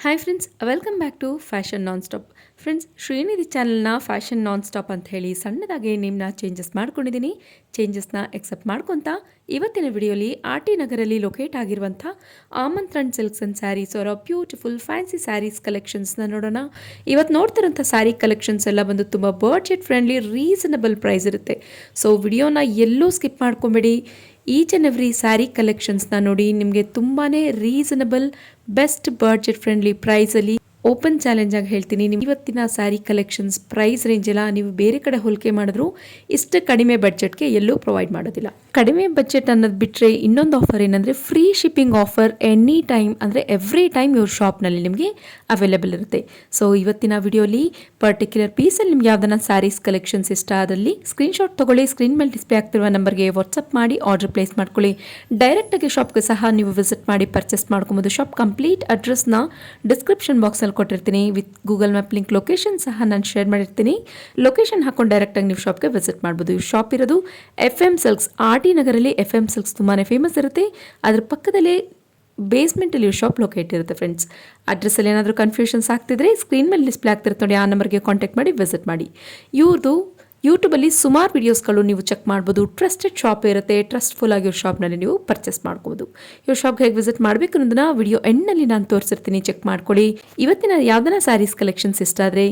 Hi friends, welcome back to fashion non stop. Friends, Srinidhi ಚಾನಲ್ನ fashion non stop ಅಂತ ಹೇಳಿ ಸಣ್ಣದಾಗಿ ನಿಮ್ಮನ್ನ ಚೇಂಜಸ್ ಮಾಡ್ಕೊಂಡಿದ್ದೀನಿ. ಚೇಂಜಸ್ನ ಎಕ್ಸೆಪ್ಟ್ ಮಾಡ್ಕೊತಾ ಇವತ್ತಿನ ವಿಡಿಯೋಲಿ ಆರ್ ಟಿ ನಗರಲ್ಲಿ ಲೊಕೇಟ್ ಆಗಿರುವಂಥ ಆಮಂತ್ರಣ ಸಿಲ್ಕ್ಸ್ ಆ್ಯಂಡ್ ಸ್ಯಾರೀಸ್ ಅವರ ಬ್ಯೂಟಿಫುಲ್ ಫ್ಯಾನ್ಸಿ ಸ್ಯಾರೀಸ್ ಕಲೆಕ್ಷನ್ಸ್ನ ನೋಡೋಣ. ಇವತ್ತು ನೋಡ್ತಿರೋಂಥ ಸ್ಯಾರಿ ಕಲೆಕ್ಷನ್ಸ್ ಎಲ್ಲ ಬಂದು ತುಂಬ ಬಡ್ಜೆಟ್ ಫ್ರೆಂಡ್ಲಿ, ರೀಸನಬಲ್ ಪ್ರೈಸ್ ಇರುತ್ತೆ. ಸೊ ವಿಡಿಯೋನ ಎಲ್ಲೂ ಸ್ಕಿಪ್ ಮಾಡ್ಕೊಬೇಡಿ. ಈಚ್ ಆ್ಯಂಡ್ ಎವ್ರಿ ಸ್ಯಾರಿ ಕಲೆಕ್ಷನ್ಸ್ನ ನೋಡಿ. ನಿಮಗೆ ತುಂಬಾ ರೀಸನಬಲ್, ಬೆಸ್ಟ್ ಬಡ್ಜೆಟ್ ಫ್ರೆಂಡ್ಲಿ ಪ್ರೈಸಲ್ಲಿ ಓಪನ್ ಚಾಲೆಂಜ್ ಆಗಿ ಹೇಳ್ತೀನಿ, ಇವತ್ತಿನ ಸ್ಯಾರಿ ಕಲೆಕ್ಷನ್ಸ್ ಪ್ರೈಸ್ ರೇಂಜ್ ಎಲ್ಲ ನೀವು ಬೇರೆ ಕಡೆ ಹೋಲಿಕೆ ಮಾಡಿದ್ರು ಇಷ್ಟು ಕಡಿಮೆ ಬಡ್ಜೆಟ್ಗೆ ಎಲ್ಲೂ ಪ್ರೊವೈಡ್ ಮಾಡೋದಿಲ್ಲ. ಕಡಿಮೆ ಬಡ್ಜೆಟ್ ಅನ್ನೋದು ಬಿಟ್ಟರೆ ಇನ್ನೊಂದು ಆಫರ್ ಏನಂದರೆ free shipping offer any time, ಅಂದರೆ ಎವ್ರಿ ಟೈಮ್ ಇವ್ರ ಶಾಪ್ನಲ್ಲಿ ನಿಮಗೆ ಅವೈಲೇಬಲ್ ಇರುತ್ತೆ. ಸೊ ಇವತ್ತಿನ ವಿಡಿಯೋಲಿ ಪರ್ಟಿಕ್ಯುಲರ್ ಪೀಸಲ್ಲಿ ನಿಮ್ಗೆ ಯಾವ್ದನ್ನ ಸ್ಯಾರೀಸ್ ಕಲೆಕ್ಷನ್ಸ್ ಇಷ್ಟ ಆದಲ್ಲಿ ಸ್ಕ್ರೀನ್ಶಾಟ್ ತೊಗೊಳ್ಳಿ. ಸ್ಕ್ರೀನ್ ಮೇಲೆ ಡಿಸ್ಪ್ಲೇ ಆಗ್ತಿರುವ ನಂಬರ್ಗೆ ವಾಟ್ಸಪ್ ಮಾಡಿ ಆರ್ಡರ್ ಪ್ಲೇಸ್ ಮಾಡ್ಕೊಳ್ಳಿ. ಡೈರೆಕ್ಟಾಗಿ ಶಾಪ್ಗೆ ಸಹ ನೀವು ವಿಸಿಟ್ ಮಾಡಿ ಪರ್ಚೇಸ್ ಮಾಡ್ಕೊಬೋದು. ಶಾಪ್ ಕಂಪ್ಲೀಟ್ ಅಡ್ರೆಸ್ನ ಡಿಸ್ಕ್ರಿಪ್ಷನ್ ಬಾಕ್ಸಲ್ಲಿ ಕೊಟ್ಟಿರ್ತೀನಿ. With Google map link location ಸಹ ನಾನು ಶೇರ್ ಮಾಡಿರ್ತೀನಿ. ಲೊಕೇಶನ್ ಹಾಕೊಂಡು ಡೈರೆಕ್ಟಾಗಿ ನೀವು ಶಾಪ್ಗೆ ವಿಸಿಟ್ ಮಾಡ್ಬೋದು. ಈ ಶಾಪ್ ಇರೋದು FM ಸಿಲ್ಕ್ಸ್, ಆರ್ ಟಿ ನಗರಲ್ಲಿ. FM ಸಿಲ್ಕ್ಸ್ ತುಂಬಾ ಫೇಮಸ್ ಇರುತ್ತೆ. ಅದ್ರ ಪಕ್ಕದಲ್ಲೇ ಬೇಸ್ಮೆಂಟಲ್ಲಿ ಶಾಪ್ ಲೊಕೇಟ್ ಇರುತ್ತೆ. ಫ್ರೆಂಡ್ಸ್, ಅಡ್ರೆಸ್ಸಲ್ಲಿ ಏನಾದರೂ ಕನ್ಫ್ಯೂಷನ್ಸ್ ಆಗ್ತಿದ್ರೆ ಸ್ಕ್ರೀನ್ ಮೇಲೆ ಡಿಸ್ಪ್ಲೇ ಆಗ್ತಿರುತ್ತೆ ನೋಡಿ, ಆ ನಂಬರ್ಗೆ ಕಾಂಟ್ಯಾಕ್ಟ್ ಮಾಡಿ ವಿಸಿಟ್ ಮಾಡಿ. ಇವ್ರದ್ದು ಯೂಟ್ಯೂಬಲ್ಲಿ ಸುಮಾರು ವೀಡಿಯೋಸ್ಗಳು ನೀವು ಚೆಕ್ ಮಾಡ್ಬೋದು. ಟ್ರಸ್ಟೆಡ್ ಶಾಪ್ ಇರುತ್ತೆ. ಟ್ರಸ್ಟ್ಫುಲ್ ಆಗಿ ಇವ್ರ ಶಾಪ್ನಲ್ಲಿ ನೀವು ಪರ್ಚೇಸ್ ಮಾಡ್ಕೋಬೋದು. ಇವ್ರ ಶಾಪ್ಗೆ ಹೇಗೆ ವಿಸಿಟ್ ಮಾಡಬೇಕು ಅನ್ನೋದನ್ನ ವಿಡಿಯೋ ಎಂಡ್ನಲ್ಲಿ ನಾನು ತೋರಿಸಿರ್ತೀನಿ, ಚೆಕ್ ಮಾಡ್ಕೊಳ್ಳಿ. ಇವತ್ತಿನ ಯಾವ್ದನ್ನ ಸ್ಯಾರೀಸ್ ಕಲೆಕ್ಷನ್ಸ್ ಇಷ್ಟ ಆದರೆ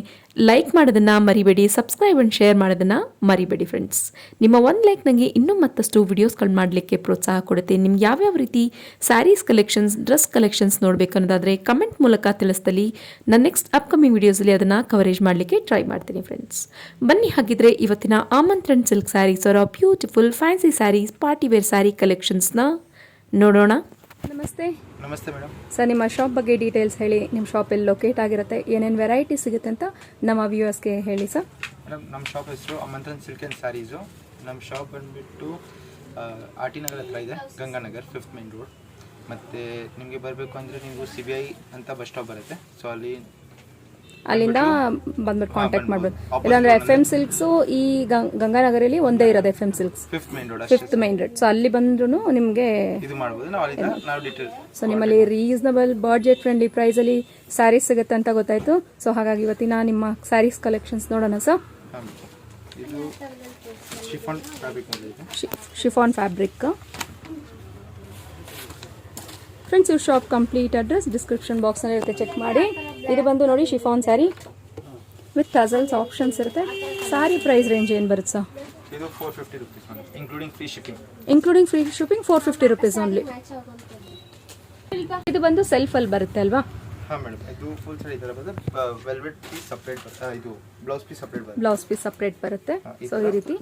ಲೈಕ್ ಮಾಡೋದನ್ನು ಮರಿಬೇಡಿ, ಸಬ್ಸ್ಕ್ರೈಬ್ ಆ್ಯಂಡ್ ಶೇರ್ ಮಾಡೋದನ್ನು ಮರಿಬೇಡಿ. ಫ್ರೆಂಡ್ಸ್, ನಿಮ್ಮ ಒಂದು ಲೈಕ್ ನನಗೆ ಇನ್ನೂ ಮತ್ತಷ್ಟು ವೀಡಿಯೋಸ್ಗಳು ಮಾಡಲಿಕ್ಕೆ ಪ್ರೋತ್ಸಾಹ ಕೊಡುತ್ತೆ. ನಿಮ್ಗೆ ಯಾವ್ಯಾವ ರೀತಿ ಸ್ಯಾರೀಸ್ ಕಲೆಕ್ಷನ್ಸ್, ಡ್ರೆಸ್ ಕಲೆಕ್ಷನ್ಸ್ ನೋಡಬೇಕು ಅನ್ನೋದಾದರೆ ಕಮೆಂಟ್ ಮೂಲಕ ತಿಳಿಸ್ದಲ್ಲಿ ನಾನು ನೆಕ್ಸ್ಟ್ ಅಪ್ಕಮಿಂಗ್ ವೀಡಿಯೋಸಲ್ಲಿ ಅದನ್ನು ಕವರೇಜ್ ಮಾಡಲಿಕ್ಕೆ ಟ್ರೈ ಮಾಡ್ತೀನಿ. ಫ್ರೆಂಡ್ಸ್, ಬನ್ನಿ ಹಾಗಿದ್ರೆ ಇವತ್ತಿನ ಆಮಂತ್ರಣ ಸಿಲ್ಕ್ ಸ್ಯಾರೀಸ್ ಅವರ beautiful fancy sarees, party wear sari ಕಲೆಕ್ಷನ್ಸ್ನ ನೋಡೋಣ. ನಮಸ್ತೆ. ನಮಸ್ತೆ ಮೇಡಮ್. ಸರ್, ನಿಮ್ಮ ಶಾಪ್ ಬಗ್ಗೆ ಡೀಟೇಲ್ಸ್ ಹೇಳಿ. ನಿಮ್ಮ ಶಾಪ್ ಎಲ್ಲಿ ಲೊಕೇಟ್ ಆಗಿರುತ್ತೆ, ಏನೇನು ವೆರೈಟಿ ಸಿಗುತ್ತೆ ಅಂತ ನಮ್ಮ ವ್ಯೂವರ್ಸ್ಗೆ ಹೇಳಿ ಸರ್. ಮೇಡಮ್, ನಮ್ಮ ಶಾಪ್ ಹೆಸರು ಆಮಂತ್ರಣ ಸಿಲ್ಕ್ ಆ್ಯಂಡ್ ಸ್ಯಾರೀಸು. ನಮ್ಮ ಶಾಪ್ ಬಂದುಬಿಟ್ಟು ಆರ್ ಟಿ ನಗರ ಹತ್ರ ಇದೆ, ಗಂಗಾನಗರ್ 5th ಮೇನ್ ರೋಡ್. ಮತ್ತು ನಿಮಗೆ ಬರಬೇಕು ಅಂದರೆ ನೀವು CBI ಅಂತ ಬಸ್ ಸ್ಟಾಪ್ ಬರುತ್ತೆ. ಸೊ ಅಲ್ಲಿಂದ ಬಂದ್ಬಿಟ್ಟು ಕಾಂಟ್ಯಾಕ್ಟ್ ಮಾಡ್ಬೋದು. ಇಲ್ಲಾಂದ್ರೆ FM ಸಿಲ್ಕ್ಸು ಈ ಗಂಗಾನಗರಲ್ಲಿ ಒಂದೇ ಇರೋದು. FM silks 5th main road. So ಅಲ್ಲಿ ಬಂದ್ರೂ ನಿಮಗೆ ಇದು ಮಾಡ್ಬೋದು. ನಾವು ಡೀಟೇಲ್ಸ್. ಸೊ ನಿಮ್ಮಲ್ಲಿ ರೀಸನಬಲ್ ಬಡ್ಜೆಟ್ ಫ್ರೆಂಡ್ಲಿ ಪ್ರೈಸಲ್ಲಿ ಸ್ಯಾರೀಸ್ ಸಿಗುತ್ತೆ ಅಂತ ಗೊತ್ತಾಯ್ತು. ಸೊ ಹಾಗಾಗಿ ಇವತ್ತಿನ ನಿಮ್ಮ ಸ್ಯಾರೀಸ್ ಕಲೆಕ್ಷನ್ಸ್ ನೋಡೋಣ ಸರ್. ಇದು chiffon fabric. Chiffon fabric. Friends, ಇವ್ರ ಶಾಪ್ ಕಂಪ್ಲೀಟ್ ಅಡ್ರೆಸ್ ಡಿಸ್ಕ್ರಿಪ್ಷನ್ ಬಾಕ್ಸ್ನಲ್ಲಿ ಇರುತ್ತೆ, ಚೆಕ್ ಮಾಡಿ. ಇದು ಬಂದು ನೋಡಿ chiffon sari with tassels options ಇರುತ್ತೆ. ಸ್ಯಾರಿ ಪ್ರೈಸ್ ರೇಂಜ್ ಏನು ಬರುತ್ತೆ ಸರ್? ಇದು 450 rupees including free shipping. Including free shipping 450 rupees only. ಇದು ಬಂದು ಸೆಲ್ಫಲ್ಲಿ ಬರುತ್ತೆ ಅಲ್ವಾ? ಹಾಂ ಮೇಡಮ್, ಇದು ಫುಲ್ ಸ್ಯಾರಿ ಥರ ಬರುತ್ತೆ. ವೆಲ್ವೆಟ್ ಪೀಸ್ ಸಪ್ರೇಟ್ ಬರುತ್ತೆ. ಇದು ಬ್ಲೌಸ್ ಪೀಸ್ ಸಪ್ರೇಟ್ ಬರುತ್ತೆ. ಬ್ಲೌಸ್ ಪೀಸ್ ಸಪ್ರೇಟ್ ಬರುತ್ತೆ. ಸೊ ಈ ರೀತಿ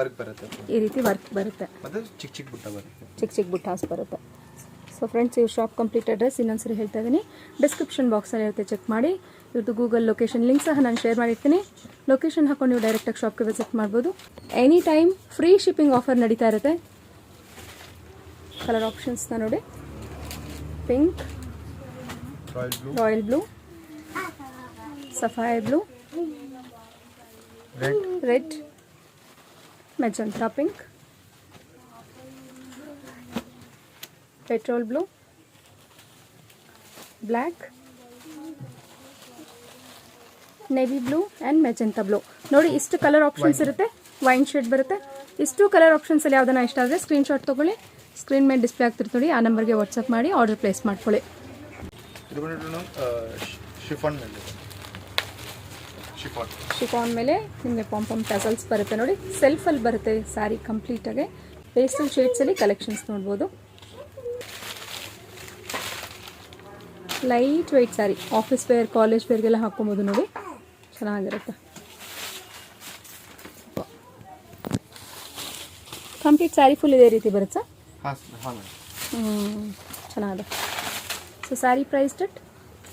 ವರ್ಕ್ ಬರುತ್ತೆ. ಈ ರೀತಿ ವರ್ಕ್ ಬರುತ್ತೆ. ಮತ್ತು ಚಿಕ್ಕ ಚಿಕ್ಕ ಬುಟ್ಟ ಬರುತ್ತೆ. ಚಿಕ್ಕ ಚಿಕ್ಕ ಬುಟ್ಟಾಸ್ ಬರುತ್ತೆ. ಸೊ ಫ್ರೆಂಡ್ಸ್, ಇವ್ರ ಶಾಪ್ ಕಂಪ್ಲೀಟ್ ಅಡ್ರೆಸ್ ಇನ್ನೊಂದ್ಸರಿ ಹೇಳ್ತಾ ಇದ್ದೀನಿ, ಡಿಸ್ಕ್ರಿಪ್ಷನ್ ಬಾಕ್ಸಲ್ಲಿ ಇರುತ್ತೆ, ಚೆಕ್ ಮಾಡಿ. ಇವ್ರದ್ದು ಗೂಗಲ್ ಲೊಕೇಶನ್ ಲಿಂಕ್ ಸಹ ನಾನು ಶೇರ್ ಮಾಡಿರ್ತೀನಿ. ಲೊಕೇಶನ್ ಹಾಕೊಂಡು ನೀವು ಡೈರೆಕ್ಟಾಗಿ ಶಾಪ್ಗೆ ವಿಸಿಟ್ ಮಾಡ್ಬೋದು. Any time free shipping offer ನಡೀತಾ ಇರುತ್ತೆ. ಕಲರ್ ಆಪ್ಷನ್ಸ್ನ ನೋಡಿ. Pink, royal blue, sapphire blue, red, magenta pink, petrol blue, black, navy blue and magenta blue. ನೋಡಿ, ಇಷ್ಟು ಕಲರ್ ಆಪ್ಷನ್ಸ್ ಇರುತ್ತೆ. ವೈನ್ ಶೇಡ್ ಬರುತ್ತೆ. ಇಷ್ಟು ಕಲರ್ ಆಪ್ಷನ್ಸಲ್ಲಿ ಯಾವುದನ್ನ ಇಷ್ಟ ಆದರೆ ಸ್ಕ್ರೀನ್ಶಾಟ್ ತೊಗೊಳ್ಳಿ. ಸ್ಕ್ರೀನ್ ಮೇಲೆ ಡಿಸ್ಪ್ಲೇ ಆಗ್ತಿರ್ತೀವಿ ನೋಡಿ, ಆ ನಂಬರ್ಗೆ ವಾಟ್ಸಪ್ ಮಾಡಿ ಆರ್ಡರ್ ಪ್ಲೇಸ್ ಮಾಡ್ಕೊಳ್ಳಿ. ಶಿಫಾನ್ ಮೇಲೆ ನಿಮಗೆ ಪಾಂಪಮ್ ಟಸಲ್ಸ್ ಬರುತ್ತೆ ನೋಡಿ. ಸೆಲ್ಫಲ್ಲಿ ಬರುತ್ತೆ ಸ್ಯಾರಿ ಕಂಪ್ಲೀಟಾಗಿ. ಪೇಸ್ಟಲ್ ಶೇಡ್ಸಲ್ಲಿ ಕಲೆಕ್ಷನ್ಸ್ ನೋಡ್ಬೋದು. Light weight sari, office wear, college ವೇರ್ಗೆಲ್ಲ ಹಾಕೊಬೋದು ನೋಡಿ, ಚೆನ್ನಾಗಿರುತ್ತೆ. ಕಂಪ್ಲೀಟ್ ಸ್ಯಾರಿ ಫುಲ್ ಇದೇ ರೀತಿ ಬರುತ್ತೆ ಸರ್. ಚೆನ್ನಾಗಿದೆ. So sari price that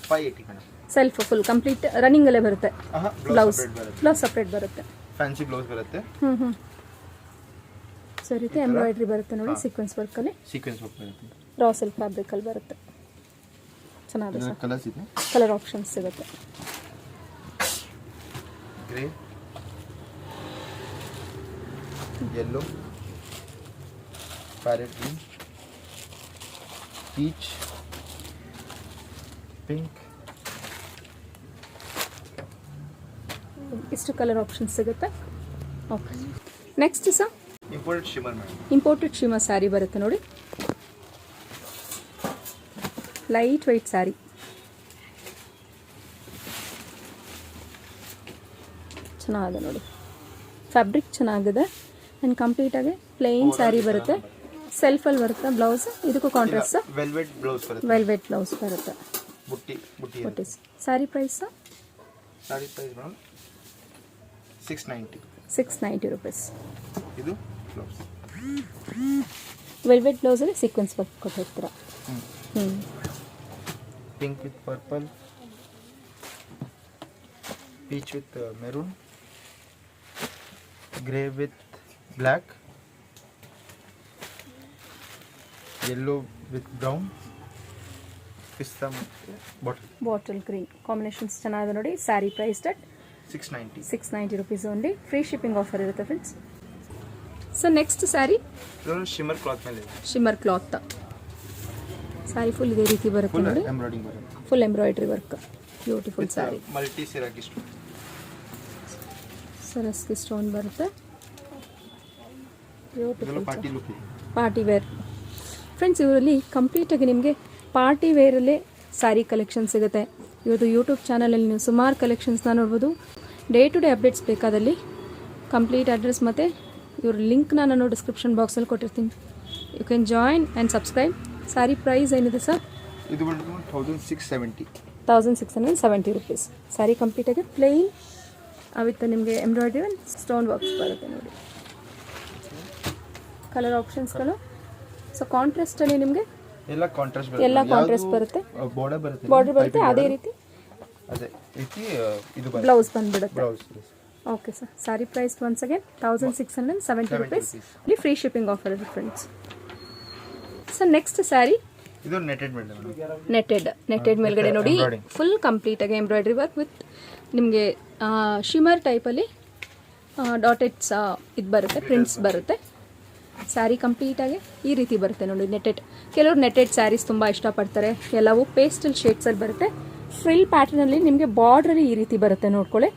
580 self full complete ರನ್ನಿಂಗಲ್ಲೇ ಬರುತ್ತೆ. ಬ್ಲೌಸ್ ಸಪ್ರೇಟ್ ಬರುತ್ತೆ. ಫ್ಯಾನ್ಸಿ ಬ್ಲೌಸ್ ಬರುತ್ತೆ. ಸೊ ಈ ರೀತಿ ಎಂಬ್ರಾಯ್ಡ್ರಿ ಬರುತ್ತೆ ನೋಡಿ, ಸೀಕ್ವೆನ್ಸ್ ವರ್ಕಲ್ಲಿ. ರಾ ಸಿಲ್ಕ್ ಫ್ಯಾಬ್ರಿಕಲ್ಲಿ ಬರುತ್ತೆ. ಚೆನ್ನಾಗಿದೆ. ಕಲರ್ ಆಪ್ಷನ್ಸ್ ಸಿಗುತ್ತೆ. Grey, yellow, parrot green, peach, pink, ಇಷ್ಟು ಕಲರ್ ಆಪ್ಷನ್ಸ್ ಸಿಗುತ್ತೆ. Okay, next sir imported shimmer madam. Imported shimmer sari ಬರುತ್ತೆ ನೋಡಿ, ಲೈಟ್ ವೆಯ್ಟ್ ಸ್ಯಾರಿ. ಚೆನ್ನಾಗಿದೆ ನೋಡಿ, ಫ್ಯಾಬ್ರಿಕ್ ಚೆನ್ನಾಗಿದೆ ಆ್ಯಂಡ್ ಕಂಪ್ಲೀಟಾಗಿ ಪ್ಲೇನ್ ಸ್ಯಾರಿ ಬರುತ್ತೆ. ಸೆಲ್ಫಲ್ಲಿ ಬರುತ್ತೆ ಬ್ಲೌಸ್, ಇದಕ್ಕೂ ಕಾಂಟ್ರಾಸ್ಟ್ ವೆಲ್ವೆಟ್ ಬ್ಲೌಸ್ ಬರುತ್ತೆ. ವೆಲ್ವೆಟ್ ಬ್ಲೌಸ್ ಬರುತ್ತೆ. ಬುಟ್ಟಿ ಬುಟ್ಟಿ ಬುಟ್ಟಿ sari price sari price madam 690. 690 rupees. ಇದು ಬ್ಲೌಸ್ ವೆಲ್ವೆಟ್ ಬ್ಲೌಸಲ್ಲಿ ಸೀಕ್ವೆನ್ಸ್ ವರ್ಕ್ ಕೊಟ್ಟಿರ್ತೀರ. Pink with purple, peach with maroon, grey with black, yellow with brown, pista bottle green combinations ಚೆನ್ನಾಗಿದೆ ನೋಡಿ. Sari price at 690 rupees only. Free shipping offer ಇರುತ್ತೆ ಫ್ರೆಂಡ್ಸ್. ಸೊ ನೆಕ್ಸ್ಟ್ ಸ್ಯಾರಿ ಇದೊಂದು shimmer cloth ಮೇಲೆ ಇದೆ. Shimmer cloth sari full ಇದೇ ರೀತಿ ಬರುತ್ತೆ ಫುಲ್ ನೋಡಿ, ಎಂಬ್ರಾಯ್ಡಿಂಗ್ ಬರುತ್ತೆ. Full embroidery work, beautiful sari. Multi Swarovski stone, Swarovski stone ಬರುತ್ತೆ. ಬ್ಯೂಟಿಫುಲ್ ಪಾರ್ಟಿ ಲುಕ್ ಇದೆ. Party wear friends. ಇವರಲ್ಲಿ ಕಂಪ್ಲೀಟಾಗಿ ನಿಮಗೆ ಪಾರ್ಟಿ ವೇರಲ್ಲೇ ಸ್ಯಾರಿ ಕಲೆಕ್ಷನ್ ಸಿಗುತ್ತೆ. ಇವತ್ತು ಯೂಟ್ಯೂಬ್ ಚಾನಲಲ್ಲಿ ನೀವು ಸುಮಾರು ಕಲೆಕ್ಷನ್ಸ್ನ ನೋಡ್ಬೋದು. ಡೇ ಟು ಡೇ ಅಪ್ಡೇಟ್ಸ್ ಬೇಕಾದಲ್ಲಿ ಕಂಪ್ಲೀಟ್ ಅಡ್ರೆಸ್ ಮತ್ತು ಇವ್ರ ಲಿಂಕ್ನ ನಾನು ಡಿಸ್ಕ್ರಿಪ್ಷನ್ ಬಾಕ್ಸಲ್ಲಿ ಕೊಟ್ಟಿರ್ತೀನಿ. You can join and subscribe. Sari price ಏನಿದೆ ಸರ್? ಇದು ಬಂದು 1670. 1670 ರುಪೀಸ್. ಸ್ಯಾರಿ ಕಂಪ್ಲೀಟಾಗಿ ಪ್ಲೇನ್ ವಿತ್ ನಿಮಗೆ ಎಂಬ್ರಾಯ್ಡ್ರಿ ಆ್ಯಂಡ್ ಸ್ಟೋನ್ ವರ್ಕ್ಸ್ ಬರುತ್ತೆ ನೋಡಿ. ಕಲರ್ ಆಪ್ಷನ್ಸ್ಗಳು ಸೊ ಕಾಂಟ್ರಾಸ್ಟಲ್ಲಿ ನಿಮಗೆ ಎಲ್ಲ ಕಾಂಟ್ರಾಸ್ಟ್ ಬರುತ್ತೆ. ಬಾರ್ಡರ್ ಬರುತ್ತೆ, ಬಾರ್ಡರ್ ಬರುತ್ತೆ. ಅದೇ ರೀತಿ ಇದು ಬ್ಲೌಸ್ ಬಂದ್ಬಿಡುತ್ತೆ. Blouse. Okay sir. Sari price once again 1670 rupees. ಇಲ್ಲಿ ಫ್ರೀ ಶಿಪ್ಪಿಂಗ್ ಆಫರ್ ಇದೆ ಫ್ರೆಂಡ್ಸ್. ಸರ್ ನೆಕ್ಸ್ಟ್ ಸ್ಯಾರಿ ಇದು ನೆಟೆಡ್ ಮೇಡಮ್. ನೆಟೆಡ್ ಮೇಲ್ಗಡೆ ನೋಡಿ ಫುಲ್ ಕಂಪ್ಲೀಟಾಗಿ ಎಂಬ್ರಾಯ್ಡ್ರಿ ವರ್ಕ್ ವಿತ್ ನಿಮಗೆ ಶಿಮರ್ ಟೈಪಲ್ಲಿ ಡಾಟೆಡ್ಸ್ ಇದು ಬರುತ್ತೆ, ಪ್ರಿಂಟ್ಸ್ ಬರುತ್ತೆ. ಸ್ಯಾರಿ ಕಂಪ್ಲೀಟಾಗಿ ಈ ರೀತಿ ಬರುತ್ತೆ ನೋಡಿ. ನೆಟೆಡ್, ಕೆಲವರು ನೆಟೆಡ್ ಸ್ಯಾರೀಸ್ ತುಂಬ ಇಷ್ಟಪಡ್ತಾರೆ. ಎಲ್ಲವೂ ಪೇಸ್ಟಲ್ ಶೇಡ್ಸಲ್ಲಿ ಬರುತ್ತೆ. ಫ್ರಿಲ್ ಪ್ಯಾಟರ್ನಲ್ಲಿ ನಿಮಗೆ ಬಾರ್ಡ್ರಲ್ಲಿ ಈ ರೀತಿ ಬರುತ್ತೆ ನೋಡ್ಕೊಳ್ಳಿ.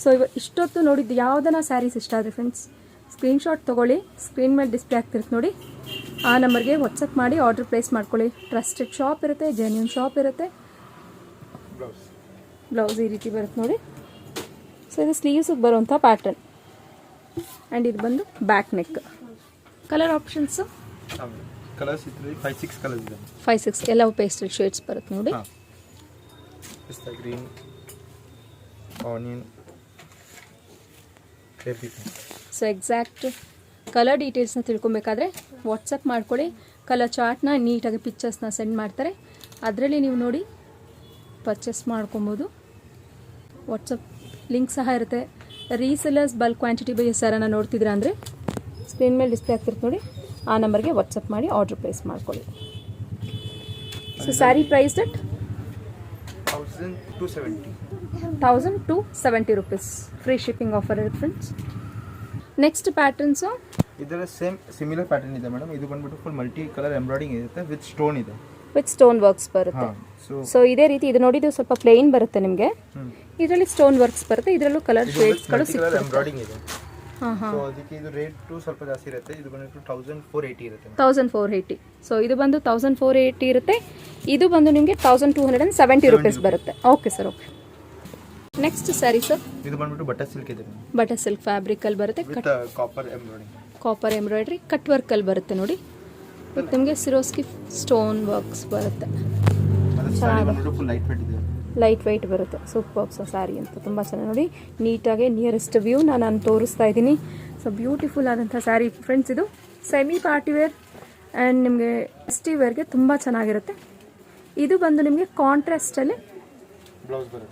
ಸೊ ಇಷ್ಟೊತ್ತು ನೋಡಿದ್ದು ಯಾವುದನ್ನ ಸ್ಯಾರೀಸ್ ಇಷ್ಟ ಆದರೆ ಫ್ರೆಂಡ್ಸ್ ಸ್ಕ್ರೀನ್ಶಾಟ್ ತೊಗೊಳ್ಳಿ. ಸ್ಕ್ರೀನ್ ಮೇಲೆ ಡಿಸ್ಪ್ಲೇ ಆಗ್ತಿರುತ್ತೆ ನೋಡಿ, ಆ ನಂಬರ್ಗೆ ವಾಟ್ಸಪ್ ಮಾಡಿ ಆರ್ಡರ್ ಪ್ಲೇಸ್ ಮಾಡ್ಕೊಳ್ಳಿ. ಟ್ರಸ್ಟೆಡ್ ಶಾಪ್ ಇರುತ್ತೆ, ಜೆನ್ಯೂನ್ ಶಾಪ್ ಇರುತ್ತೆ. ಬ್ಲೌಸ್ ಈ ರೀತಿ ಬರುತ್ತೆ ನೋಡಿ. ಸೊ ಇದು ಸ್ಲೀವ್ಸಿಗೆ ಬರುವಂಥ ಪ್ಯಾಟರ್ನ್ ಆ್ಯಂಡ್ ಇದು ಬಂದು back neck. Colour options colours ಇದ್ರೆ 5-6 ಕಲರ್ಸ್ ಇದೆ. 5-6 ಎಲ್ಲವೂ ಪೇಸ್ಟಲ್ ಶೇಡ್ಸ್ ಬರುತ್ತೆ ನೋಡಿ. Pista green, onion, everything. So exact colour ಡೀಟೇಲ್ಸ್ನ ತಿಳ್ಕೊಬೇಕಾದ್ರೆ ವಾಟ್ಸಪ್ ಮಾಡ್ಕೊಳ್ಳಿ. ಕಲರ್ ಚಾರ್ಟ್ನ ನೀಟಾಗಿ ಪಿಕ್ಚರ್ಸ್ನ ಸೆಂಡ್ ಮಾಡ್ತಾರೆ, ಅದರಲ್ಲಿ ನೀವು ನೋಡಿ ಪರ್ಚೇಸ್ ಮಾಡ್ಕೊಬೋದು. ವಾಟ್ಸಪ್ ಲಿಂಕ್ ಸಹ ಇರುತ್ತೆ. ರೀಸೆಲರ್ಸ್ ಬಲ್ಕ್ ಕ್ವಾಂಟಿಟಿ ಬೈ ಸರನ್ನು ನೋಡ್ತಿದ್ದೀರಾ ಅಂದರೆ ಸ್ಕ್ರೀನ್ ಮೇಲೆ ಡಿಸ್ಪ್ಲೇ ಆಗ್ತಿರುತ್ತೆ ನೋಡಿ, ಆ ನಂಬರ್ಗೆ ವಾಟ್ಸಪ್ ಮಾಡಿ ಆರ್ಡರ್ ಪ್ಲೇಸ್ ಮಾಡ್ಕೊಳ್ಳಿ. So sari price that 1270 rupees. Free shipping offer ಇರುತ್ತೆ ಫ್ರೆಂಡ್ಸ್. ನೆಕ್ಸ್ಟ್ ಪ್ಯಾಟರ್ನ್ಸು ಇದರ ಸೇಮ್ ಸಿಮಿಲರ್ ಪ್ಯಾಟರ್ನ್ ಇದೆ ಮೇಡಮ್. ಇದು ಬಂದ್ಬಿಟ್ಟು ಫುಲ್ ಮಲ್ಟಿ ಕಲರ್ ಎಂಬ್ರಾಯ್ಡಿಂಗ್ ಇರುತ್ತೆ ವಿತ್ ಸ್ಟೋನ್ ಇದೆ, ವಿತ್ ಸ್ಟೋನ್ ವರ್ಕ್ಸ್ ಬರುತ್ತೆ. ಸೊ ಇದೇ ರೀತಿ ಇದು ನೋಡಿ, ಇದು ಸ್ವಲ್ಪ ಪ್ಲೇನ್ ಬರುತ್ತೆ ನಿಮಗೆ. ಇದರಲ್ಲಿ ಸ್ಟೋನ್ ವರ್ಕ್ಸ್ ಬರುತ್ತೆ, ಇದರಲ್ಲೂ ಕಲರ್ ಶೇಡ್ಸ್ಗಳು ಸಿಗುತ್ತೆ. ಎಂಬ್ರಾಯ್ಡಿಂಗ್ ಇದೆ. ಸೊ ಅದಕ್ಕೆ ಇದು ರೇಟ್ ಸ್ವಲ್ಪ ಜಾಸ್ತಿ ಇರುತ್ತೆ. ಇದು ಬಂದು 1480 ಇರುತ್ತೆ. 1480. ಸೊ ಇದು ಬಂದು 1480 ಇರುತ್ತೆ. ಇದು ಬಂದು ನಿಮಗೆ 1270 ರುಪೀಸ್ ಬರುತ್ತೆ. Okay sir, okay. Next sari sir, ಇದು ಬಂದ್ಬಿಟ್ಟು ಬಟರ್ ಸಿಲ್ಕ್ ಇದೆ. ಬಟರ್ ಸಿಲ್ಕ್ ಫ್ಯಾಬ್ರಿಕ್ ಅಲ್ಲಿ ಬರುತ್ತೆ. ಕಾಪರ್ ಎಂಬ್ರಾಯ್ಡ್ರಿ ಕಟ್ ವರ್ಕ್ ಅಲ್ಲಿ ಬರುತ್ತೆ ನೋಡಿ. ನಿಮಗೆ ಸಿರೋಸ್ಕಿ ಸ್ಟೋನ್ ವರ್ಕ್ಸ್ ಬರುತ್ತೆ. ಲೈಟ್ ವೆಯ್ಟ್ ಬರುತ್ತೆ. ಸೂಪರ್ ಸ್ಯಾರಿ ಅಂತ ತುಂಬ ಚೆನ್ನಾಗಿ ನೋಡಿ. ನೀಟಾಗಿ ನಿಯರೆಸ್ಟ್ ವ್ಯೂ ನಾನು ತೋರಿಸ್ತಾ ಇದ್ದೀನಿ. ಸೊ ಬ್ಯೂಟಿಫುಲ್ ಆದಂಥ ಸ್ಯಾರಿ ಫ್ರೆಂಡ್ಸ್. ಇದು ಸೆಮಿ ಪಾರ್ಟಿ ವೇರ್ ಆ್ಯಂಡ್ ನಿಮಗೆ ಫೆಸ್ಟಿವ್ ವೇರ್ಗೆ ತುಂಬ ಚೆನ್ನಾಗಿರುತ್ತೆ. ಇದು ಬಂದು ನಿಮಗೆ ಕಾಂಟ್ರಾಸ್ಟಲ್ಲಿ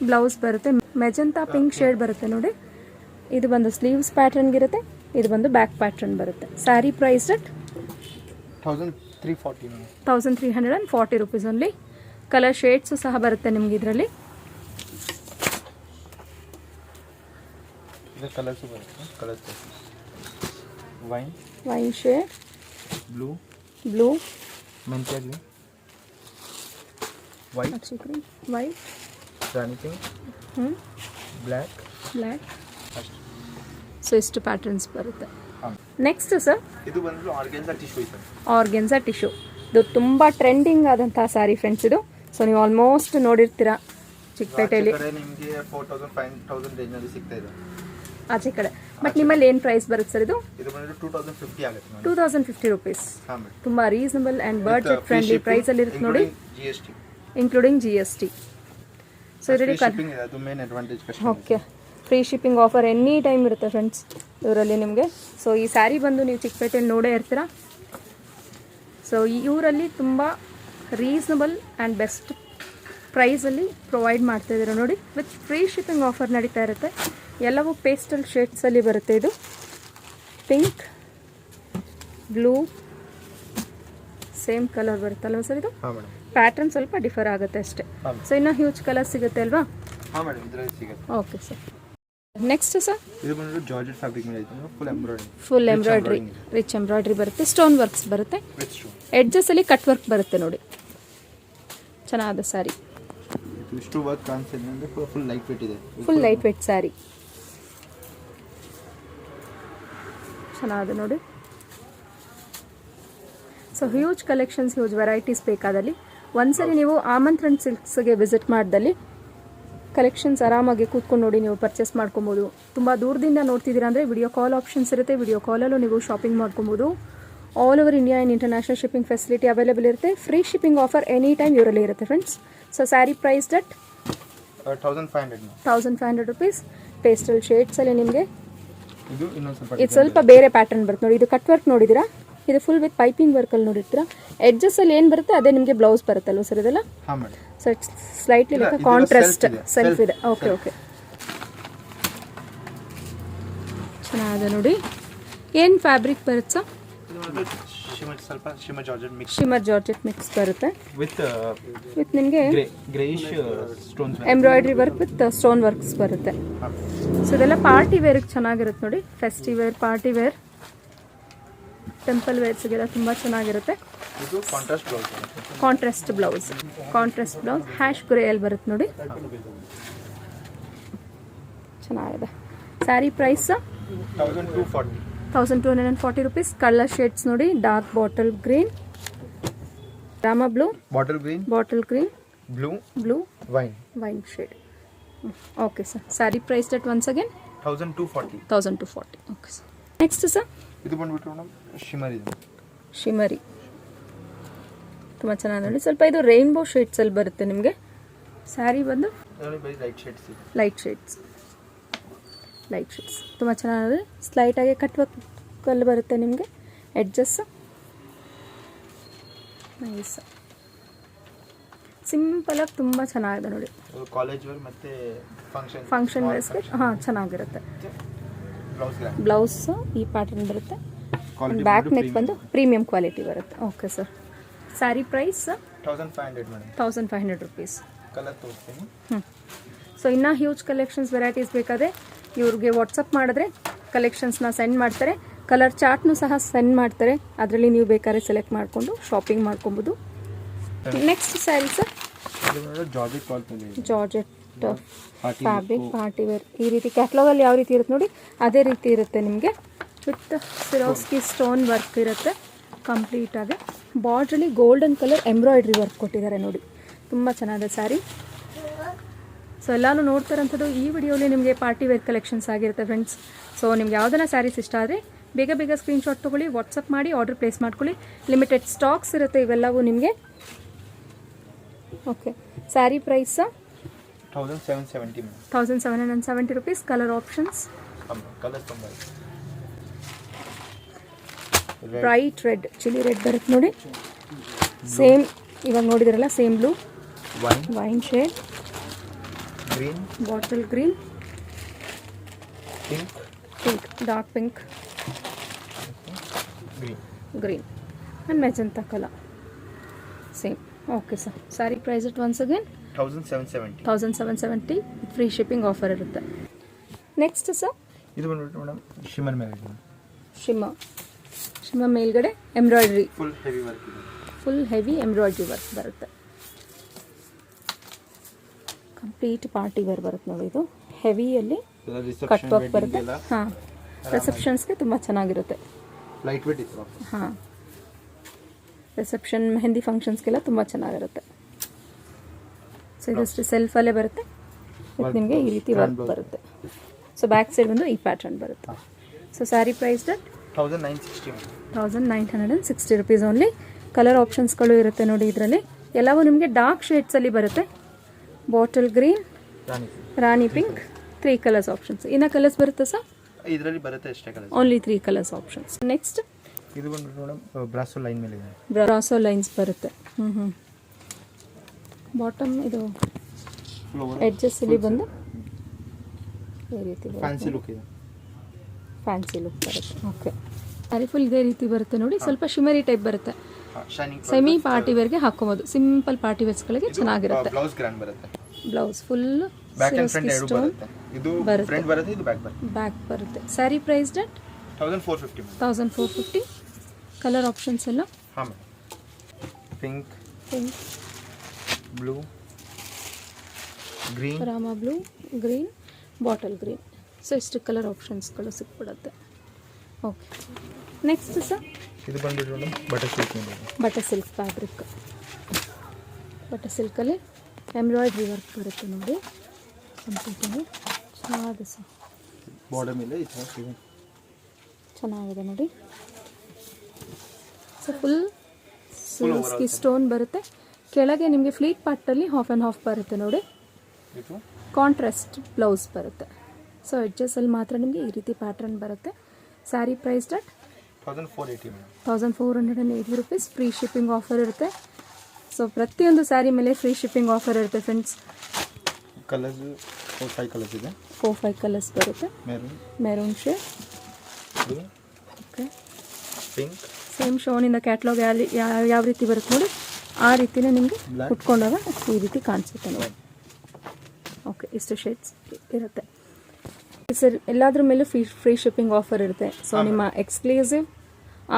ಬ್ಲೌಸ್ ಬರುತ್ತೆ. ಮೆಜೆಂಟಾ ಪಿಂಕ್ ಶೇಡ್ ಬರುತ್ತೆ ನೋಡಿ. ಇದು ಬಂದು ಸ್ಲೀವ್ಸ್ ಪ್ಯಾಟರ್ನ್ಗಿರುತ್ತೆ. ಇದು ಬಂದು ಬ್ಯಾಕ್ ಪ್ಯಾಟರ್ನ್ ಬರುತ್ತೆ. Sari price at 1340 rupees only. Colour shades ಸಹ ಬರುತ್ತೆ ನಿಮ್ಗೆ ಇದರಲ್ಲಿ. ವೈನ್ ಶೇಡ್, ಬ್ಲೂ, ಮೆಂತ್ಯ ಗ್ರೀನ್, ವೈಟ್, ರಾಣಿ ಪಿಂಕ್, ಬ್ಲ್ಯಾಕ್ ಬ್ಲ್ಯಾಕ್. ಅಷ್ಟು. ಸೊ ಇಷ್ಟು ಪ್ಯಾಟರ್ನ್ಸ್ ಬರುತ್ತೆ. ಹಾಂ. ನೆಕ್ಸ್ಟ್ ಸರ್, ಇದು ಬಂದು ಆರ್ಗೆನ್ಸಾ ಟಿಶ್ಯೂ ಇದೆ. Organza tissue. ಇದು ತುಂಬ ಟ್ರೆಂಡಿಂಗ್ ಆದಂತಹ ಸ್ಯಾರಿ ಫ್ರೆಂಡ್ಸ್ ಇದು. ಸೊ ನೀವು ಆಲ್ಮೋಸ್ಟ್ ನೋಡಿರ್ತೀರಾ ಚಿಕ್ಕಪೇಟೆಯಲ್ಲಿ. ನಿಮಗೆ 4000 5000 ರೇಂಜಲ್ಲಿ ಸಿಗ್ತಾ ಇದೆ ಆಚೆ ಕಡೆ. ಬಟ್ ನಿಮ್ಮಲ್ಲಿ ಏನು ಪ್ರೈಸ್ ಬರುತ್ತೆ ಸರ್ ಇದು? ಇದು ಬಂದು 2050 ಆಗುತ್ತೆ ಮೇಡಮ್. 2050 ರುಪೀಸ್. ಹಾಂ ಮೇಡಮ್. ತುಂಬ ರೀಸನಬಲ್ ಆ್ಯಂಡ್ ಬಡ್ಜೆಟ್ ಫ್ರೆಂಡ್ಲಿ ಪ್ರೈಸಲ್ಲಿ ಇರುತ್ತೆ ನೋಡಿ, GST ಇನ್ಕ್ಲೂಡಿಂಗ್ GST. ಸೊ ಇದರಲ್ಲಿ ಶಿಪ್ಪಿಂಗ್ ಇದೆ, ಅದು main advantage customer. Okay, free shipping offer any time ಇರುತ್ತೆ ಫ್ರೆಂಡ್ಸ್ ಇವರಲ್ಲಿ ನಿಮಗೆ. ಸೊ ಈ ಸ್ಯಾರಿ ಬಂದು ನೀವು ಚಿಕ್ಕಪೇಟೆಯಲ್ಲಿ ನೋಡೇ ಇರ್ತೀರಾ. ಸೊ ಇವರಲ್ಲಿ ತುಂಬ ರೀಸನಬಲ್ ಆ್ಯಂಡ್ ಬೆಸ್ಟ್ ಪ್ರೈಸಲ್ಲಿ ಪ್ರೊವೈಡ್ ಮಾಡ್ತಾಯಿದ್ದಾರೆ ನೋಡಿ. ವಿತ್ ಫ್ರೀ ಶಿಪ್ಪಿಂಗ್ ಆಫರ್ ನಡೀತಾ ಇರುತ್ತೆ. ಎಲ್ಲವೂ ಪೇಸ್ಟಲ್ ಶೇಡ್ಸಲ್ಲಿ ಬರುತ್ತೆ. ಇದು ಪಿಂಕ್, ಬ್ಲೂ, ಸೇಮ್ ಕಲರ್ ಬರುತ್ತಲ್ವ ಸರ್ ಇದು? ಹಾಂ ಮೇಡಮ್. ಪ್ಯಾಟರ್ನ್ ಸ್ವಲ್ಪ ಡಿಫರ್ ಆಗುತ್ತೆ ಅಷ್ಟೇ. ಸೊ ಇನ್ನೂ ಹ್ಯೂಜ್ ಕಲರ್ ಸಿಗುತ್ತೆ ಅಲ್ವಾ? ಹಾಂ ಮೇಡಮ್, ಇದರಲ್ಲಿ ಸಿಗುತ್ತೆ. Okay sir. ನೆಕ್ಸ್ಟ್ ಸರ್, ಇದು ಬಂದು ಜಾರ್ಜೆಟ್ ಫ್ಯಾಬ್ರಿಕ್ ಮೇಲೆ ಐತೆ, full embroidery. Full embroidery, rich embroidery ಬರುತ್ತೆ. ಸ್ಟೋನ್ ವರ್ಕ್ಸ್ ಬರುತ್ತೆ. With stone. ಎಡ್ಜಸ್ಸಲ್ಲಿ ಕಟ್ ವರ್ಕ್ ಬರುತ್ತೆ ನೋಡಿ. ಚೆನ್ನಾದ ಸ್ಯಾರಿ. ಇಷ್ಟು ವರ್ಕ್ ಕಾಣಿಸ್ತಿದೆ ಅಂದರೆ ಫುಲ್ ಲೈಟ್ ವೇಟ್ ಇದೆ. ಫುಲ್ ಲೈಟ್ ವೇಟ್ ಸ್ಯಾರಿ ಚೆನ್ನಾಗಿದೆ ನೋಡಿ. So huge collections, huge varieties ಬೇಕಾದಲ್ಲಿ ಒಂದ್ಸರಿ ನೀವು ಆಮಂತ್ರಣ ಸಿಲ್ಕ್ಸ್ಗೆ ವಿಸಿಟ್ ಮಾಡಿದಲ್ಲಿ ಕಲೆಕ್ಷನ್ಸ್ ಆರಾಮಾಗಿ ಕೂತ್ಕೊಂಡು ನೋಡಿ ನೀವು ಪರ್ಚೇಸ್ ಮಾಡ್ಕೊಬೋದು. ತುಂಬ ದೂರದಿಂದ ನೋಡ್ತಿದ್ದೀರಾ ಅಂದರೆ ವಿಡಿಯೋ ಕಾಲ್ ಆಪ್ಷನ್ಸ್ ಇರುತ್ತೆ. ವಿಡಿಯೋ ಕಾಲಲ್ಲೂ ನೀವು ಶಾಪಿಂಗ್ ಮಾಡ್ಕೊಬೋದು. All over India and international shipping facility available ಇರುತ್ತೆ. Free shipping offer any time ಇವರಲ್ಲಿ ಇರುತ್ತೆ friends. So sari price that 1500 rupees. Pastel ಶೇಡ್ಸಲ್ಲಿ ನಿಮಗೆ ಇದು ಸ್ವಲ್ಪ ಬೇರೆ ಪ್ಯಾಟರ್ನ್ ಬರುತ್ತೆ ನೋಡಿ. ಇದು ಕಟ್ ವರ್ಕ್ ನೋಡಿದ್ದೀರಾ, ಇದು ಫುಲ್ ವಿತ್ ಪೈಪಿಂಗ್ ವರ್ಕಲ್ಲಿ ನೋಡಿರ್ತೀರಾ. ಎಡ್ಜಸ್ಸಲ್ಲಿ ಏನು ಬರುತ್ತೆ ಅದೇ ನಿಮಗೆ ಬ್ಲೌಸ್ ಬರುತ್ತಲ್ವ ಸರ್ ಇದೆಲ್ಲ? So it's slightly like contrast self ಇದೆ. ಓಕೆ ಓಕೆ, ಚೆನ್ನಾಗಿದೆ ನೋಡಿ. ಏನು ಫ್ಯಾಬ್ರಿಕ್ ಬರುತ್ತೆ ಸರ್? ಶಿಮರ್ ಜಾರ್ಜೆಟ್ ಮಿಕ್ಸ್ ಬರುತ್ತೆ. ವಿತ್ ನಿಮಗೆ embroidery work with stone works ಬರುತ್ತೆ. ಸೊ ಇದೆಲ್ಲ ಪಾರ್ಟಿ ವೇರ್ಗೆ ಚೆನ್ನಾಗಿರುತ್ತೆ ನೋಡಿ. ಫೆಸ್ಟಿವೇರ್, ಪಾರ್ಟಿ ವೇರ್, ಟೆಂಪಲ್ ವೇರ್ಸ್ಗೆಲ್ಲ ತುಂಬ ಚೆನ್ನಾಗಿರುತ್ತೆ. ಕಾಂಟ್ರಾಸ್ಟ್ ಬ್ಲೌಸ್ ಹ್ಯಾಶ್ ಗ್ರೇಯಲ್ಲಿ ಬರುತ್ತೆ ನೋಡಿ. ಚೆನ್ನಾಗಿದೆ. Sari price 1240 rupees. Colour shades ನೋಡಿ, dark bottle green, rama blue, bottle green, blue, wine shade. Okay sir. Sari price that once again 1240. Okay sir. Next sir, ಇದು ಬಂದ್ಬಿಟ್ಟು ಮೇಡಮ್ ಶಿಮರಿ ತುಂಬ ಚೆನ್ನಾಗಿ ನೋಡಿ. ಸ್ವಲ್ಪ ಇದು ರೈನ್ಬೋ ಶೇಡ್ಸಲ್ಲಿ ಬರುತ್ತೆ ನಿಮಗೆ. ಸ್ಯಾರಿ ಬಂದು ಲೈಟ್ ಶೇಡ್ಸ್ ತುಂಬ ಚೆನ್ನಾಗಿದೆ. ಸ್ಲೈಟಾಗಿ ಕಟ್ ವರ್ಕಲ್ಲಿ ಬರುತ್ತೆ ನಿಮಗೆ. ಎಡ್ಜಸ್ ನೈಸ್, ಸಿಂಪಲಾಗಿ ತುಂಬ ಚೆನ್ನಾಗಿದೆ ನೋಡಿ. ಕಾಲೇಜ್ ವೇರ್ ಮತ್ತು ಫಂಕ್ಷನ್ ವೇರ್ಸ್ಗೆ ಹಾಂ ಚೆನ್ನಾಗಿರುತ್ತೆ. ಬ್ಲೌಸ್ ಈ ಪ್ಯಾಟರ್ನ್ ಬರುತ್ತೆ. ಬ್ಯಾಕ್ ನೆಕ್ ಬಂದು ಪ್ರೀಮಿಯಂ ಕ್ವಾಲಿಟಿ ಬರುತ್ತೆ. Okay sir. Sari price 1500 rupees. So ಇನ್ನೂ ಹ್ಯೂಜ್ ಕಲೆಕ್ಷನ್ಸ್ ವೆರೈಟೀಸ್ ಬೇಕಾದರೆ ಇವ್ರಿಗೆ ವಾಟ್ಸಪ್ ಮಾಡಿದ್ರೆ ಕಲೆಕ್ಷನ್ಸ್ನ ಸೆಂಡ್ ಮಾಡ್ತಾರೆ. ಕಲರ್ ಚಾರ್ಟ್ನು ಸಹ ಸೆಂಡ್ ಮಾಡ್ತಾರೆ. ಅದರಲ್ಲಿ ನೀವು ಬೇಕಾದ್ರೆ ಸೆಲೆಕ್ಟ್ ಮಾಡಿಕೊಂಡು ಶಾಪಿಂಗ್ ಮಾಡ್ಕೊಬೋದು. Next sari sir, georgette fabric party wear. ಈ ರೀತಿ ಕ್ಯಾಟ್ಲಾಗಲ್ಲಿ ಯಾವ ರೀತಿ ಇರುತ್ತೆ ನೋಡಿ ಅದೇ ರೀತಿ ಇರುತ್ತೆ ನಿಮಗೆ. ವಿತ್ ಸಿರೋಸ್ಕಿ ಸ್ಟೋನ್ ವರ್ಕ್ ಇರುತ್ತೆ ಕಂಪ್ಲೀಟಾಗಿ. ಬಾರ್ಡ್ರಲ್ಲಿ ಗೋಲ್ಡನ್ ಕಲರ್ ಎಂಬ್ರಾಯ್ಡ್ರಿ ವರ್ಕ್ ಕೊಟ್ಟಿದ್ದಾರೆ ನೋಡಿ. ತುಂಬ ಚೆನ್ನಾಗಿದೆ ಸ್ಯಾರಿ. ಸೊ ಎಲ್ಲನೂ ನೋಡ್ತಾರಂಥದ್ದು ಈ ವಿಡಿಯೋಲಿ ನಿಮಗೆ ಪಾರ್ಟಿ ವೇರ್ ಕಲೆಕ್ಷನ್ಸ್ ಆಗಿರುತ್ತೆ ಫ್ರೆಂಡ್ಸ್. ಸೊ ನಿಮ್ಗೆ ಯಾವುದನ್ನ ಸ್ಯಾರೀಸ್ ಇಷ್ಟ ಆದರೆ ಬೇಗ ಸ್ಕ್ರೀನ್ಶಾಟ್ ತೊಗೊಳ್ಳಿ, ವಾಟ್ಸಪ್ ಮಾಡಿ ಆರ್ಡರ್ ಪ್ಲೇಸ್ ಮಾಡ್ಕೊಳ್ಳಿ. ಲಿಮಿಟೆಡ್ ಸ್ಟಾಕ್ಸ್ ಇರುತ್ತೆ ಇವೆಲ್ಲವೂ ನಿಮಗೆ. Okay. Sari price 1770 rupees. Colour options bright red, chilli red ಬರುತ್ತೆ ನೋಡಿ. ಸೇಮ್ ಇವಾಗ ನೋಡಿದಿರಲ್ಲ, same blue, wine shade, green, bottle green, pink, dark pink, green and magenta colour same. Okay sir. Sari price it once again 1770 free shipping offer ಇರುತ್ತೆ. Next sir, ಇದು ಬಂದ್ಬಿಟ್ಟು madam shimmer ಮೇಲೆ shimmer ಮೇಲ್ಗಡೆ embroidery, full heavy work embroidery work ಬರುತ್ತೆ. Complete party wear ಬರುತ್ತೆ ನೋಡಿ. ಇದು ಹೆವಿಯಲ್ಲಿ cut reception work ಬರುತ್ತೆ. ಹಾಂ, ರಿಸೆಪ್ಷನ್ಸ್ಗೆ ತುಂಬ ಚೆನ್ನಾಗಿರುತ್ತೆ. ಲೈಟ್ ವೇಟ್ ಇತ್ತು. ಹಾಂ, ರಿಸೆಪ್ಷನ್ ಮೆಹಂದಿ ಫಂಕ್ಷನ್ಸ್ಗೆಲ್ಲ ತುಂಬ ಚೆನ್ನಾಗಿರುತ್ತೆ. ಸೊ ಇದಷ್ಟು ಸೆಲ್ಫಲ್ಲೇ ಬರುತ್ತೆ ಮತ್ತು ನಿಮಗೆ ಈ ರೀತಿ ವರ್ಕ್ ಬರುತ್ತೆ. ಸೊ ಬ್ಯಾಕ್ ಸೈಡ್ ಬಂದು ಈ ಪ್ಯಾಟರ್ನ್ ಬರುತ್ತೆ. So sari price that 1960 rupees only. Colour ಆಪ್ಷನ್ಸ್ಗಳು ಇರುತ್ತೆ ನೋಡಿ. ಇದರಲ್ಲಿ ಎಲ್ಲವೂ ನಿಮಗೆ ಡಾರ್ಕ್ ಶೇಡ್ಸಲ್ಲಿ ಬರುತ್ತೆ. Bottle green, rani pink, 3 colours options. ಇನ್ನು ಕಲರ್ಸ್ ಬರುತ್ತೆ ಸರ್? ಇದರಲ್ಲಿ ಬರುತ್ತೆ ಅಷ್ಟೇ colour. Only 3 colours options. Next ಇದು ಬಂದು ಮೇಡಮ್ ಬ್ರಾಸೋ ಲೈನ್ ಮೇಲೆ ಇದೆ. ಬ್ರಾಸೋ ಲೈನ್ಸ್ ಬರುತ್ತೆ. ಬಾಟಮ್ ಇದು ಎಡ್ಜಸ್ ಇಲ್ಲಿ ಬಂದು ಈ ರೀತಿ ಫ್ಯಾನ್ಸಿ ಲುಕ್ ಇದೆ. ಫ್ಯಾನ್ಸಿ ಲುಕ್ ಬರುತ್ತೆ. ಓಕೆ, ಸ್ಯಾರಿ ಫುಲ್ ಇದೇ ರೀತಿ ಬರುತ್ತೆ ನೋಡಿ. ಸ್ವಲ್ಪ ಶಿಮರಿ ಟೈಪ್ ಬರುತ್ತೆ. ಸೆಮಿ ಪಾರ್ಟಿ ವೇರ್ಗೆ ಹಾಕೋಬಹುದು. ಸಿಂಪಲ್ ಪಾರ್ಟಿ ವೇರ್ಸ್ಗಳಿಗೆ ಚೆನ್ನಾಗಿರುತ್ತೆ. ಬ್ಲೌಸ್ ಗ್ರ್ಯಾಂಡ್ ಬರುತ್ತೆ. Blouse full back and front ಎರಡು ಬರುತ್ತೆ. ಇದು ಫ್ರಂಟ್ ಬರುತ್ತೆ, ಇದು ಬ್ಯಾಕ್ ಬರುತ್ತೆ. ಬ್ಯಾಕ್ ಬರುತ್ತೆ. Sari price that 1450. 1450. Colour options ಎಲ್ಲ ಹಾಂ, pink, blue, green, rama blue, green, bottle green. So ಇಷ್ಟು ಕಲರ್ ಆಪ್ಷನ್ಸ್ಗಳು ಸಿಕ್ಬಿಡುತ್ತೆ. ಓಕೆ, ನೆಕ್ಸ್ಟ್ ಸರ್ ಇದು ಬಂದ್ಬಿಟ್ಟು ಮೇಡಮ್ ಬಟರ್ ಸಿಲ್ಕ್ ಮೇಲೆ. Butter silk fabric. ಬಟರ್ ಸಿಲ್ಕಲ್ಲಿ ಎಂಬ್ರಾಯ್ಡ್ರಿ ವರ್ಕ್ ಬರುತ್ತೆ ನೋಡಿ. ಕಂಪ್ಲೀಟಾಗಿ ಚೆನ್ನಾಗಿದೆ ಸರ್. ಬಾರ್ಡರ್ ಮೇಲೆ ಈ ಥರ ಚೆನ್ನಾಗಿದೆ ನೋಡಿ. ಸೊ ಫುಲ್ ಸಿಲ್ಕಿ ಸ್ಟೋನ್ ಬರುತ್ತೆ. ಕೆಳಗೆ ನಿಮಗೆ ಫ್ಲೀಟ್ ಪಾರ್ಟಲ್ಲಿ ಹಾಫ್ ಆ್ಯಂಡ್ ಹಾಫ್ ಬರುತ್ತೆ ನೋಡಿ. ಇದು ಕಾಂಟ್ರಾಸ್ಟ್ ಬ್ಲೌಸ್ ಬರುತ್ತೆ. ಸೊ ಎಡ್ಜಸ್ಸಲ್ಲಿ ಮಾತ್ರ ನಿಮಗೆ ಈ ರೀತಿ ಪ್ಯಾಟ್ರನ್ ಬರುತ್ತೆ. Sari price that 1480 rupees. Free shipping offer ಇರುತ್ತೆ. ಸೊ ಪ್ರತಿಯೊಂದು ಸ್ಯಾರಿ ಮೇಲೆ ಫ್ರೀ ಶಿಪ್ಪಿಂಗ್ ಆಫರ್ ಇರುತ್ತೆ ಫ್ರೆಂಡ್ಸ್. ಕಲರ್ಸ್ 4-5 ಕಲರ್ಸ್ ಇದೆ. 4-5 ಕಲರ್ಸ್ ಬರುತ್ತೆ. Maroon shade, okay, pink, same ಶೋನಿಂದ ಕ್ಯಾಟ್ಲಾಗ್ ಯಾವ ರೀತಿ ಬರುತ್ತೆ ನೋಡಿ, ಆ ರೀತಿನೇ ನಿಮಗೆ ಉಟ್ಕೊಂಡಾಗ ಈ ರೀತಿ ಕಾಣಿಸುತ್ತೆ ನೋಡಿ. ಓಕೆ, ಇಷ್ಟು ಶೇಡ್ಸ್ ಇರುತ್ತೆ ಸರ್. ಎಲ್ಲಾದ್ರ ಮೇಲೂ ಫ್ರೀ ಶಿಪ್ಪಿಂಗ್ ಆಫರ್ ಇರುತ್ತೆ. ಸೊ ನಿಮ್ಮ ಎಕ್ಸ್ಕ್ಲೂಸಿವ್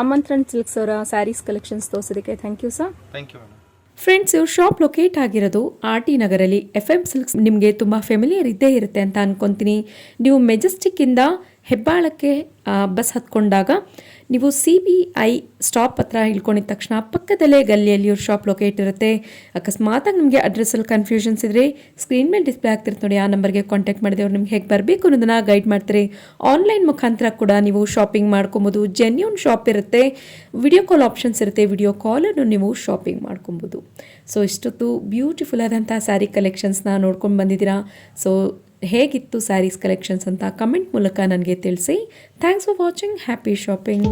ಆಮಂತ್ರಣ ಸಿಲ್ಕ್ಸ್ ಅವರ ಸ್ಯಾರೀಸ್ ಕಲೆಕ್ಷನ್ಸ್ ತೋರಿಸೋದಕ್ಕೆ thank you sir. Thank you madam. Friends, ಇವ್ರ ಶಾಪ್ ಲೊಕೇಟ್ ಆಗಿರೋದು RT ನಗರಲ್ಲಿ. FM ಸಿಲ್ಕ್ಸ್ ನಿಮಗೆ ತುಂಬ ಫೆಮಿಲಿಯರ್ ಇದ್ದೇ ಇರುತ್ತೆ ಅಂತ ಅನ್ಕೊತೀನಿ. ನೀವು ಮೆಜೆಸ್ಟಿಕ್ಕಿಂದ ಹೆಬ್ಬಾಳಕ್ಕೆ ಬಸ್ ಹತ್ಕೊಂಡಾಗ ನೀವು CBI ಸ್ಟಾಪ್ ಹತ್ರ ಇಳ್ಕೊಂಡಿದ ತಕ್ಷಣ ಪಕ್ಕದಲ್ಲೇ ಗಲ್ಲಿಯಲ್ಲಿ ಇವ್ರ ಶಾಪ್ ಲೊಕೇಟ್ ಇರುತ್ತೆ. ಅಕಸ್ಮಾತಾಗಿ ನಿಮಗೆ ಅಡ್ರೆಸ್ಸಲ್ಲಿ ಕನ್ಫ್ಯೂಷನ್ಸ್ ಇದ್ದರೆ ಸ್ಕ್ರೀನ್ ಮೇಲೆ ಡಿಸ್ಪ್ಲೇ ಆಗ್ತಿರುತ್ತೆ ನೋಡಿ, ಆ ನಂಬರ್ಗೆ ಕಾಂಟ್ಯಾಕ್ಟ್ ಮಾಡಿದೆ ಅವ್ರು ನಿಮ್ಗೆ ಹೇಗೆ ಬರಬೇಕು ಅನ್ನೋದನ್ನ ಗೈಡ್ ಮಾಡ್ತಾರೆ. ಆನ್ಲೈನ್ ಮುಖಾಂತರ ಕೂಡ ನೀವು ಶಾಪಿಂಗ್ ಮಾಡ್ಕೊಬೋದು. ಜೆನ್ಯೂನ್ ಶಾಪ್ ಇರುತ್ತೆ. ವಿಡಿಯೋ ಕಾಲ್ ಆಪ್ಷನ್ಸ್ ಇರುತ್ತೆ. ವಿಡಿಯೋ ಕಾಲನ್ನು ನೀವು ಶಾಪಿಂಗ್ ಮಾಡ್ಕೊಬೋದು. ಸೊ ಇಷ್ಟೊತ್ತು ಬ್ಯೂಟಿಫುಲ್ ಆದಂಥ ಸ್ಯಾರಿ ಕಲೆಕ್ಷನ್ಸ್ನ ನೋಡ್ಕೊಂಡು ಬಂದಿದ್ದೀರಾ. ಸೊ ಹೇಗಿತ್ತು ಸ್ಯಾರೀಸ್ ಕಲೆಕ್ಷನ್ಸ್ ಅಂತ ಕಮೆಂಟ್ ಮೂಲಕ ನನಗೆ ತಿಳಿಸಿ. Thanks for watching. Happy shopping.